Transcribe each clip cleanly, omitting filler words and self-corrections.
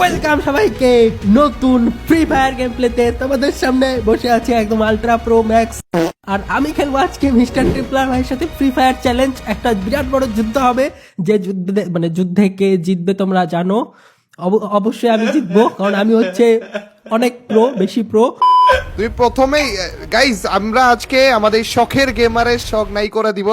Welcome সবাইকে নতুন free fire game প্লেতে। তোমাদের সামনে বসে আছে একদম আলট্রা প্রো ম্যাক্স, আর আমি খেলবো আজকে মিস্টার ট্রিপলার ভাইয়ের সাথে ফ্রি ফায়ার চ্যালেঞ্জ। একটা বিরাট বড় যুদ্ধ হবে, যে যুদ্ধে যুদ্ধে কে জিতবে তোমরা জানো। অবশ্যই আমি জিতবো, কারণ আমি হচ্ছে অনেক প্রো, বেশি প্রো। তুই প্রথমেই গাইজ, আমরা আজকে আমাদের শখের গেমারের শখ নাই করে দিব।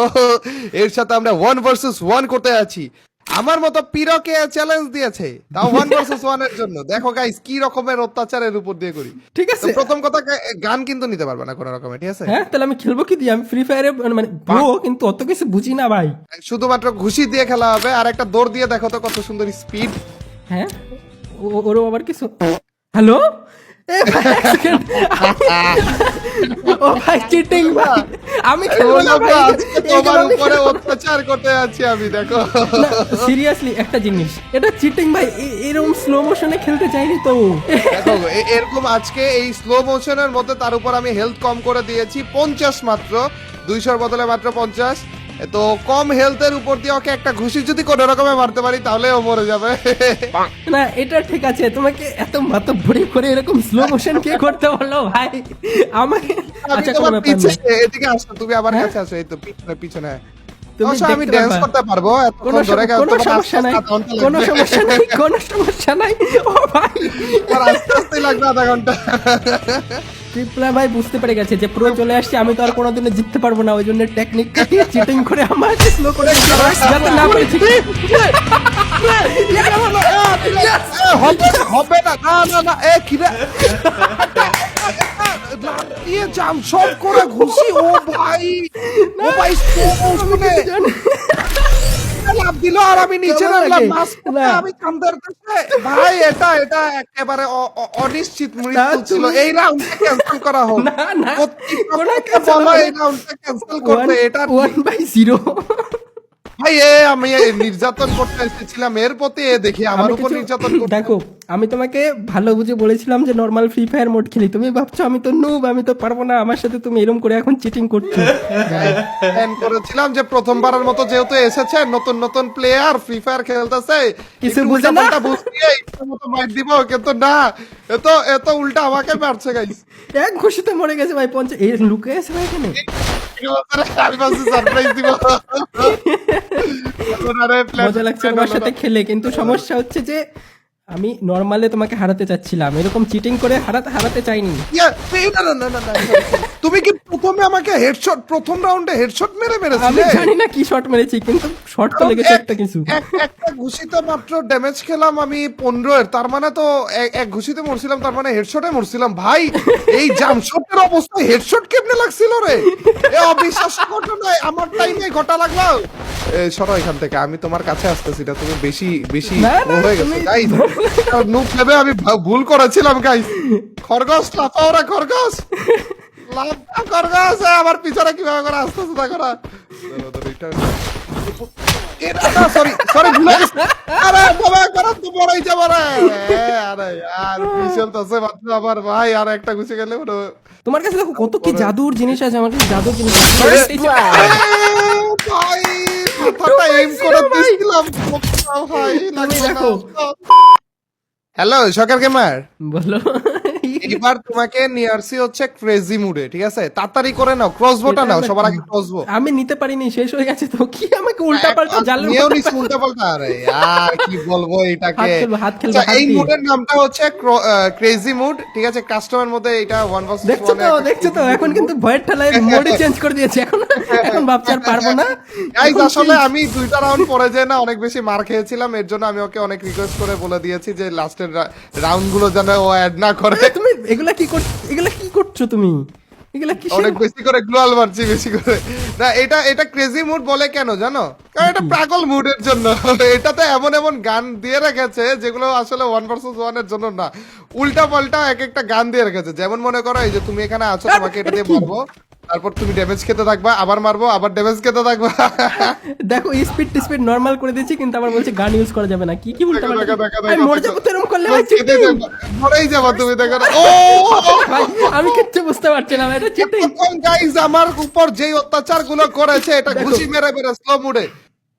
এর সাথে আমরা 1 ভার্সেস 1 করতে আছি। আমার মতো পিরকে চ্যালেঞ্জ দিয়েছে, তাও 1 ভার্সেস 1 এর জন্য। দেখো গাইজ কি রকমের অত্যাচারের উপর দিয়ে করি। ঠিক আছে, প্রথম কথা, গান কিন্তু নিতে পারবে না কোনো রকমের, ঠিক আছে? হ্যাঁ, তাহলে আমি খেলবো কি দিয়ে? আমি ফ্রি ফায়ারে মানে প্রো, কিন্তু অত কিছু বুঝি না ভাই। শুধুমাত্র ঘুষি দিয়ে খেলা হবে, আর একটা দৌড় দিয়ে দেখো তো কত সুন্দর স্পিড। হ্যাঁ, ওরও আবার কিছু। হ্যালো, ও ভাই চিটিং ভাই, আমি খেলবো না ভাই। তোমার উপরে অত্যাচার করতে আছি আমি, দেখো। সিরিয়াসলি একটা জিনিস, এটা চিটিং ভাই। এরকম স্লো মোশনে খেলতে চাইনি তো। দেখো এরকম আজকে এই স্লো মোশনের মধ্যে তার উপর আমি হেলথ কম করে দিয়েছি 50 মাত্র, 200 বদলে মাত্র 50। তো কম হেলথের উপর দিয়ে ওকে একটা ঘুষি যদি কোনো রকমে মারতে পারি তাহলে ও মরে যাবে। না, এটা ঠিক আছে। তোমাকে এত মাথা ভরি করে এরকম স্লো মোশন কে করতে বললো ভাই আমাকে? আচ্ছা, কোনো ব্যাপার না। এদিকে আসো, তুমি আমার কাছে আসো। এই তো পিছনে পিছনে। তুমি আমি ড্যান্স করতে পারবো এতক্ষণ ধরে। কোনো সমস্যা নাই, কোনো সমস্যা নাই, কোনো সমস্যা নাই। ও ভাই, আস্তে আস্তে লাগবে আধা ঘন্টা। ট্রিপলা ভাই বুঝতে পেরে গেছে যে প্রো চলে আসছে, আমি তো আর কোনোদিনও জিততে পারবো না। ওই জন্য টেকনিক কাটিয়ে চিটিং করে আমাকে স্লো করে যাতে না পারে। হবে না, না না না, এ কি রে? দিয়ে জাম সব করে ঘুষি। ও ভাই, ও ভাই, শুনে লাভ দিল আর আমি নিচে নামলাম। আমি কান্দার কাছে ভাই, এটা এটা একেবারে অনিশ্চিত মৃত্যু ছিল। এই রাউন্ডটা ক্যান্সেল করা হোক। না না, বলো এই রাউন্ডটা ক্যান্সেল করতে। এটা 1/0 ভাই, আমি নির্যাতন করতে এসেছিলাম, এর প্রতি দেখি আমার উপর নির্যাতন করতে। দেখো, আমি তোমাকে ভালো বুঝে বলেছিলাম যে নরমাল ফ্রি ফায়ার মোড খেলি। তুমি ভাবছো আমি তো নুব, আমি তো পারবো না। আমার সাথে তুমি এরকম করে এখন চিটিং করছো। প্ল্যান করেছিলাম যে প্রথমবারের মতো যেহেতু এসেছে নতুন নতুন প্লেয়ার ফ্রি ফায়ার খেলতেছে, কিছু বুঝে না, বুঝিয়ে ইচ্ছা মতো মাইর দিব। কিন্তু না, এত উল্টা আমাকে মারছে গাইস। এক ঘুষিতে মরে গেছে ভাই। এই লুকে আছে ভাই এখানে। আমি ভাবছি সারপ্রাইজ দিব। মজা লাগছে তোমার সাথে খেলে, কিন্তু সমস্যা হচ্ছে যে আমি নরমালে তোমাকে হারাতে চাচ্ছিলাম, এরকম চিটিং করে হারাতে চাইনি। তুমি কি প্রথমে আমাকে হেডশট, প্রথম রাউন্ডে হেডশট মেরেছিলে? আমি জানি না কি শট মেরেছি, কিন্তু শট তো লেগেছে একটা কিছু। একটা ঘুষিতে মাত্র ড্যামেজ খেলাম আমি 15 এর, তার মানে তো এক ঘুষিতে মরছিলাম, তার মানে হেডশটে মরছিলাম ভাই। এই জামশটের অবস্থা হেডশট কেমনে লাগছিল রে? এ অবিশ্বাস্য ঘটনা আমার টাইমে ঘটা লাগলো। সরো এখান থেকে, আমি তোমার কাছে আসতেছি না, তুমি বেশি বেশি হয়ে গেছে গাইস। নুব ভেবে আমি ভুল করেছিলাম গাইস। খরগোশ লাফাও রে, খরগোশ লাফা, খরগোশ আমার পিছনে কিভাবে করে আসতেছে তা করা। সরি সরি, ভুলে গেছি। আরে বাবা, করো তো বড়ই যাব রে। আরে আর পিছন তো আছে মাত্র আমার ভাই, আর একটা ঘুষে গেলে তোমার কাছে দেখো কত কি জাদুর জিনিস আছে। আমার কাছে জাদুর জিনিস ভাই, মাথাটা এম করে দিছিলাম ভাই। দেখো। হ্যালো শকার গেমার, বলো। এবার তোমাকে নিয়ে আসছি হচ্ছে ক্রেজি মুডে, ঠিক আছে? তাড়াতাড়ি করে নাও, ক্রসবোটা নাও, সবার আগে ক্রসবো। আমি নিতে পারিনি, শেষ হয়ে গেছে তো। কি আমাকে উল্টা পাল্টা জালের নিয়েও নিস উল্টা পাল্টা। আরে আর কি বলবো এটাকে। হাত খেলবো। এই মুডের নামটা হচ্ছে ক্রেজি মুড, ঠিক আছে? কাস্টমার মধ্যে এটা 1 ভার্সেস 1। দেখছো তো এখন কিন্তু ভয়ের ঠালায় মোডই চেঞ্জ করে দিয়েছে। এখন ভাবছি আর পারবো না। গাইস, আসলে আমি 2টা রাউন্ড পরে যে না অনেক বেশি মার খেয়েছিলাম, এর জন্য আমি ওকে অনেক রিকোয়েস্ট করে বলে দিয়েছি যে লাস্টের রাউন্ড গুলো যেন ও অ্যাড না করে। তুমি এগুলা কি করছো তুমি? এগুলা কি অনেক বেশি করে গ্লোয়াল মারছি, বেশি করে না। এটা ক্রেজি মুড বলে কেন জানো? কারণ এটা পাগল মুডের জন্য। এটাতে এমন এমন গান দিয়ে রেখেছে যেগুলো আসলে 1 ভার্সেস 1 এর জন্য না, উল্টা পাল্টা এক একটা গান দিয়ে রেখেছে। যেমন মনে করো এই যে তুমি এখানে আছো, তোমাকে এটা দিয়ে মারবো, তারপর তুমি ড্যামেজ খেতে থাকবা, আবার মারবো, আবার ড্যামেজ খেতে থাকবা। দেখো স্পিড নরমাল করে দিয়েছি, কিন্তু আবার বলছে গান ইউজ করা যাবে না। কি কি উল্টা পাল্টা। আমি মরে যাবো তো এরকম করলে ভাই। মরেই যাবা তুমি, দেখো। ও ভাই, আমি কিচ্ছু বুঝতে পারছি না, এটা চিটিং। গাইস, আমার উপর যেই অত্যাচার গুলো করেছে, এটা ঘুষি মেরে মেরে স্লো মুডে,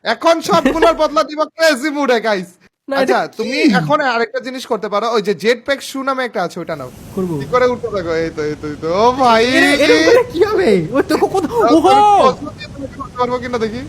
এখন সবগুলোর বদলা দিব ক্রেজি মুডে গাইস। না, আচ্ছা এটা তুমি কি? এখন আরেকটা জিনিস করতে পারো, ওই যে জেট প্যাক শু নামে একটা আছে, ওটা নাও। করবো। কি করে উঠতে থাকো, এই তো এই তো এই তো। ও ভাই এরকম করে কি হবে? ওই তো কত, ওহো! করতে পারবো কিনা দেখি।